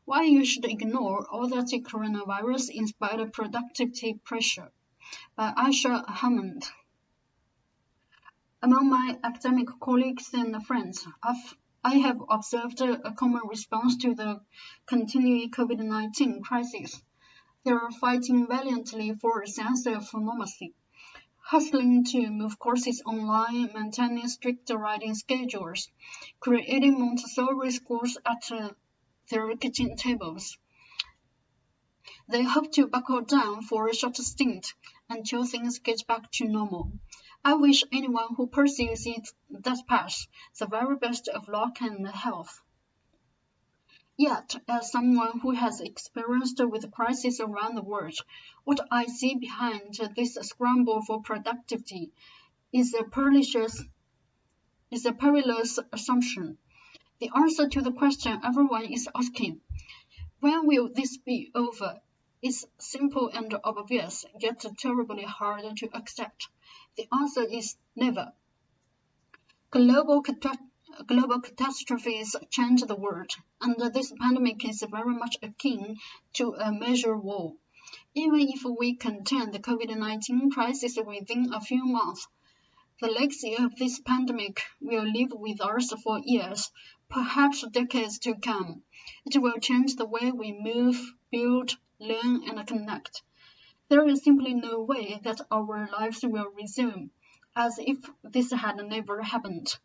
Why you should ignore all that coronavirus inspired productivity pressure by Aisha Ahmad. Among my academic colleagues and friends, I have observed a common response to the continuing COVID-19 crisis. They are fighting valiantly for a sense of normalcy, hustling to move courses online, maintaining strict writing schedules, creating Montessori schools at their kitchen tables. They hope to buckle down for a short stint until things get back to normal. I wish anyone who pursues that path the very best of luck and health. Yet, as someone who has experienced with crises around the world, what I see behind this scramble for productivity is a perilous assumption. The answer to the question everyone is asking, when will this be over, is simple and obvious, yet terribly hard to accept. The answer is never. Global catastrophes change the world, and this pandemic is very much akin to a major war. Even if we contain the COVID-19 crisis within a few months, the legacy of this pandemic will live with us for years, perhaps decades to come. It will change the way we move, build, learn, and connect. There is simply no way that our lives will resume, as if this had never happened.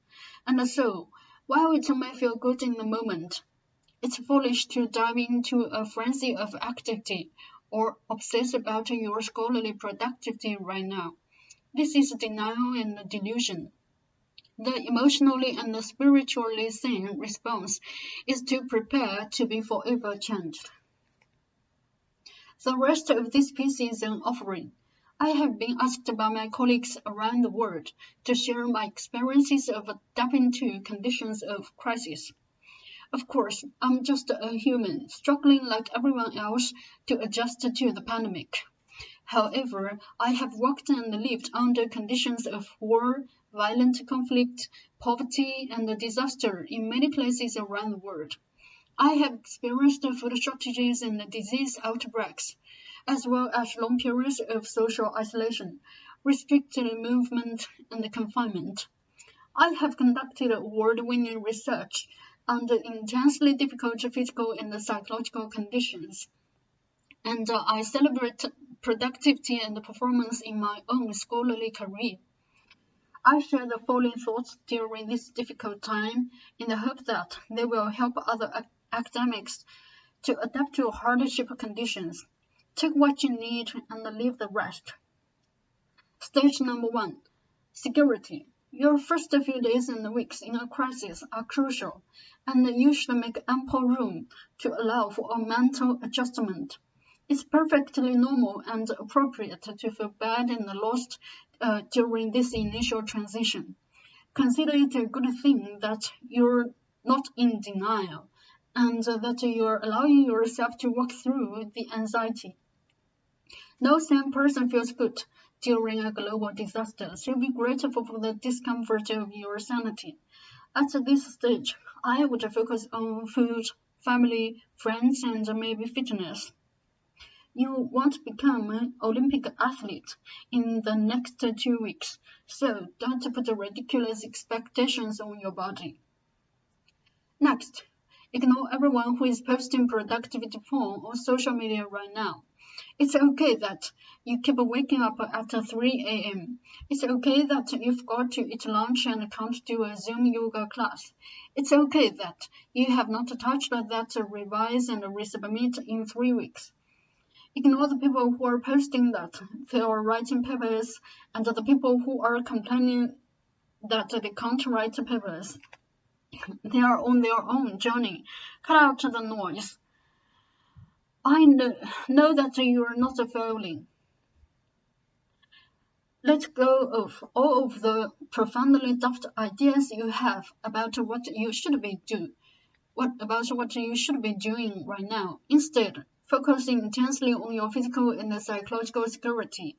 And so, while it may feel good in the moment, it's foolish to dive into a frenzy of activity or obsess about your scholarly productivity right now. This is denial and delusion. The emotionally and spiritually sane response is to prepare to be forever changed. The rest of this piece is an offering. I have been asked by my colleagues around the world to share my experiences of adapting to conditions of crisis. Of course, I'm just a human, struggling like everyone else to adjust to the pandemic. However, I have worked and lived under conditions of war, violent conflict, poverty, and disaster in many places around the world. I have experienced food shortages and disease outbreaks, as well as long periods of social isolation, restricted movement, and confinement. I have conducted award-winning research under intensely difficult physical and psychological conditions, and I celebrate productivity and performance in my own scholarly career. I share the following thoughts during this difficult time in the hope that they will help other academics to adapt to hardship conditions. Take what you need and leave the rest. Stage number 1. Security. Your first few days and weeks in a crisis are crucial, and you should make ample room to allow for a mental adjustment. It's perfectly normal and appropriate to feel bad and lost during this initial transition. Consider it a good thing that you're not in denial, and that you're allowing yourself to walk through the anxiety. No sane person feels good during a global disaster, so be grateful for the discomfort of your sanity. At this stage, I would focus on food, family, friends, and maybe fitness. You won't become an Olympic athlete in the next 2 weeks, so don't put ridiculous expectations on your body. Next, ignore everyone who is posting productivity porn on social media right now. It's okay that you keep waking up at 3 a.m. It's okay that you forgot to eat lunch and can't do a Zoom yoga class. It's okay that you have not touched that revise and resubmit in 3 weeks. Ignore the people who are posting that they are writing papers and the people who are complaining that they can't write papers. They are on their own journey. Cut out the noise. I know that you are not failing. Let go of all of the profoundly daft ideas you have about what you should be doing right now. Instead, focusing intensely on your physical and psychological security.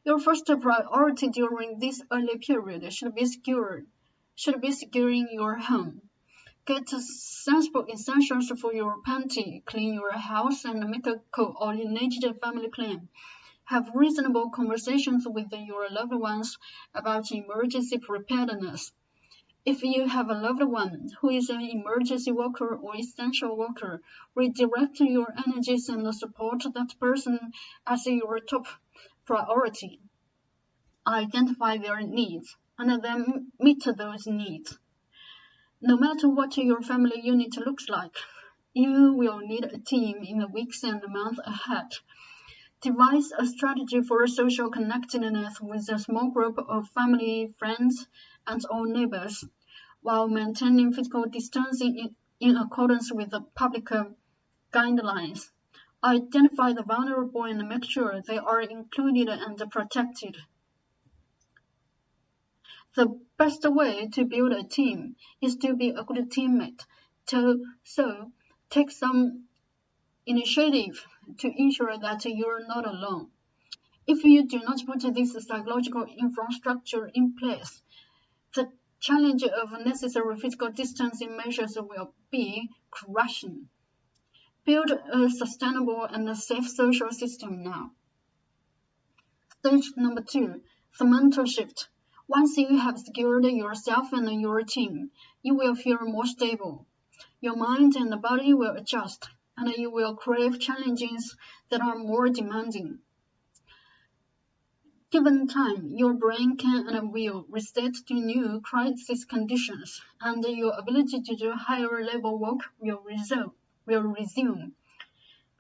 Your first priority during this early period should be securing your home. Get sensible essentials for your pantry, clean your house, and make a coordinated family plan. Have reasonable conversations with your loved ones about emergency preparedness. If you have a loved one who is an emergency worker or essential worker, redirect your energies and support that person as your top priority. Identify their needs and then meet those needs. No matter what your family unit looks like, you will need a team in the weeks and months ahead. Devise a strategy for social connectedness with a small group of family, friends, and or neighbors, while maintaining physical distancing in accordance with the public guidelines. Identify the vulnerable and make sure they are included and protected. The best way to build a team is to be a good teammate. So take some initiative to ensure that you're not alone. If you do not put this psychological infrastructure in place, the challenge of necessary physical distancing measures will be crushing. Build a sustainable and safe social system now. Stage number 2, the mental shift. Once you have secured yourself and your team, you will feel more stable. Your mind and body will adjust, and you will crave challenges that are more demanding. Given time, your brain can and will reset to new crisis conditions, and your ability to do higher level work will resume.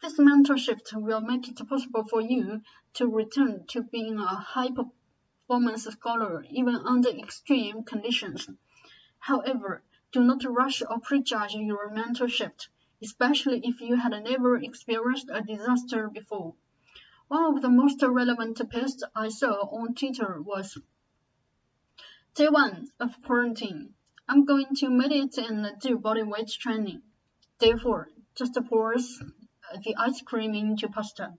This mental shift will make it possible for you to return to being a high-performance scholar even under extreme conditions. However, do not rush or prejudge your mental shift, especially if you had never experienced a disaster before. One of the most relevant posts I saw on Twitter was, Day 1 of quarantine. I'm going to meditate and do body weight training. Day 4. Just pours the ice cream into pasta.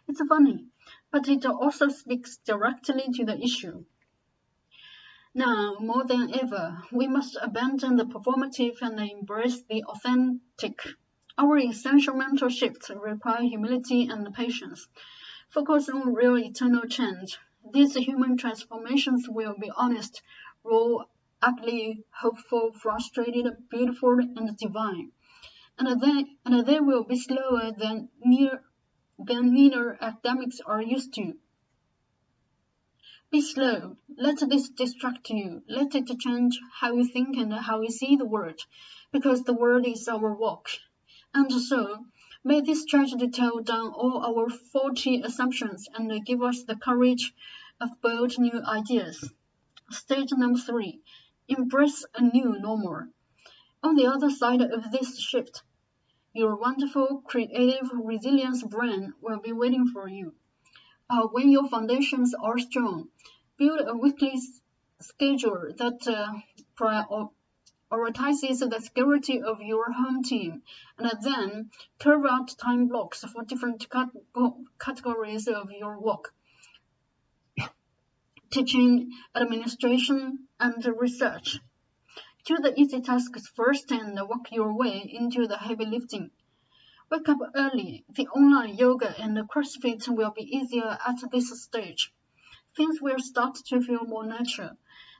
It's funny, but it also speaks directly to the issue. Now, more than ever, we must abandon the performative and embrace the authentic. Our essential mental shifts require humility and patience. Focus on real eternal change. These human transformations will be honest, raw, ugly, hopeful, frustrated, beautiful, and divine. And they will be slower than neither academics are used to. Be slow. Let this distract you. Let it change how you think and how you see the world, because the world is our walk. And so, may this tragedy tear down all our faulty assumptions and give us the courage of bold new ideas. Stage number 3. Embrace a new normal. On the other side of this shift, your wonderful, creative, resilient brain will be waiting for you. When your foundations are strong, build a weekly schedule that prioritizes the security of your home team, and then carve out time blocks for different categories of your work. Teaching, administration, and research. Do the easy tasks first and work your way into the heavy lifting. Wake up early. The online yoga and CrossFit will be easier at this stage. Things will start to feel more natural.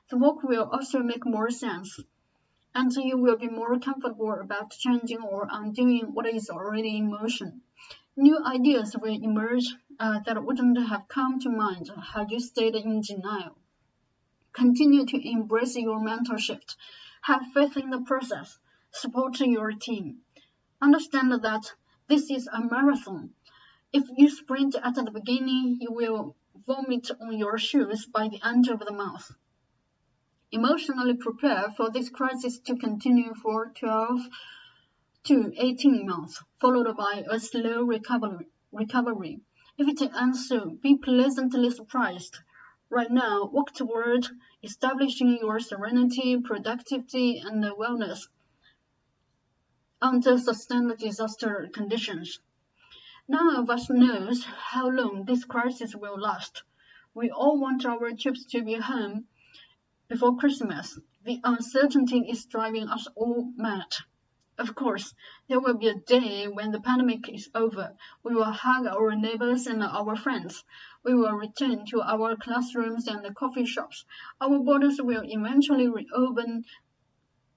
The work will also make more sense, and you will be more comfortable about changing or undoing what is already in motion. New ideas will emerge that wouldn't have come to mind had you stayed in denial. Continue to embrace your mental shift. Have faith in the process. Support your team. Understand that this is a marathon. If you sprint at the beginning, you will vomit on your shoes by the end of the month. Emotionally prepare for this crisis to continue for 12 to 18 months, followed by a slow recovery. If it ends so, be pleasantly surprised. Right now, work toward establishing your serenity, productivity, and wellness under sustained disaster conditions. None of us knows how long this crisis will last. We all want our troops to be home before Christmas. The uncertainty is driving us all mad. Of course, there will be a day when the pandemic is over. We will hug our neighbors and our friends. We will return to our classrooms and coffee shops. Our borders will eventually reopen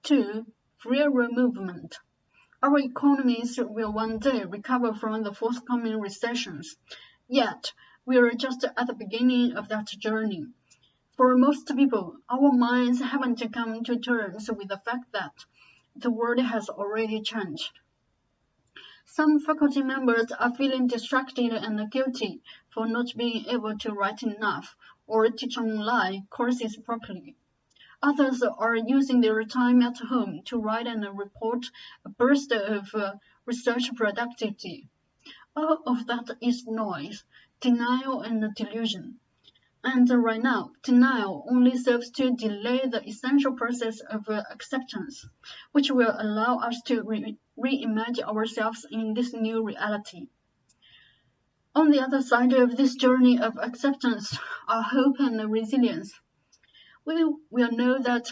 to freer movement. Our economies will one day recover from the forthcoming recessions. Yet, we are just at the beginning of that journey. For most people, our minds haven't come to terms with the fact that the world has already changed. Some faculty members are feeling distracted and guilty for not being able to write enough or teach online courses properly. Others are using their time at home to write and report a burst of research productivity. All of that is noise, denial, and delusion. And right now, denial only serves to delay the essential process of acceptance, which will allow us to reimagine ourselves in this new reality. On the other side of this journey of acceptance are hope and resilience. We will know that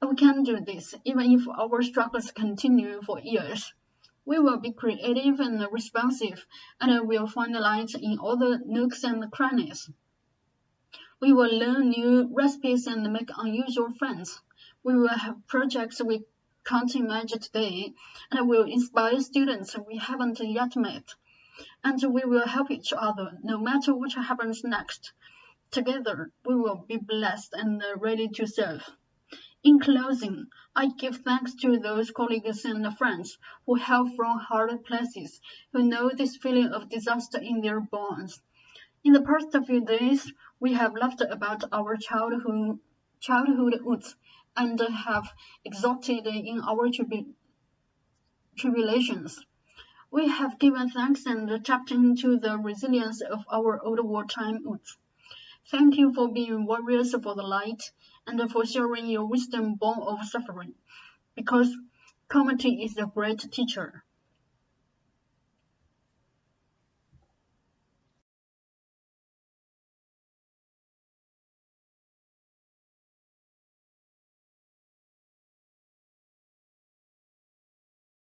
we can do this even if our struggles continue for years. We will be creative and responsive, and will find light in all the nooks and crannies. We will learn new recipes and make unusual friends. We will have projects we can't imagine today, and will inspire students we haven't yet met. And we will help each other no matter what happens next. Together, we will be blessed and ready to serve. In closing, I give thanks to those colleagues and friends who hail from hard places, who know this feeling of disaster in their bones. In the past few days, we have laughed about our childhood woods and have exulted in our tribulations. We have given thanks and tapped into the resilience of our old wartime woods. Thank you for being warriors for the light and for sharing your wisdom born of suffering, because community is a great teacher.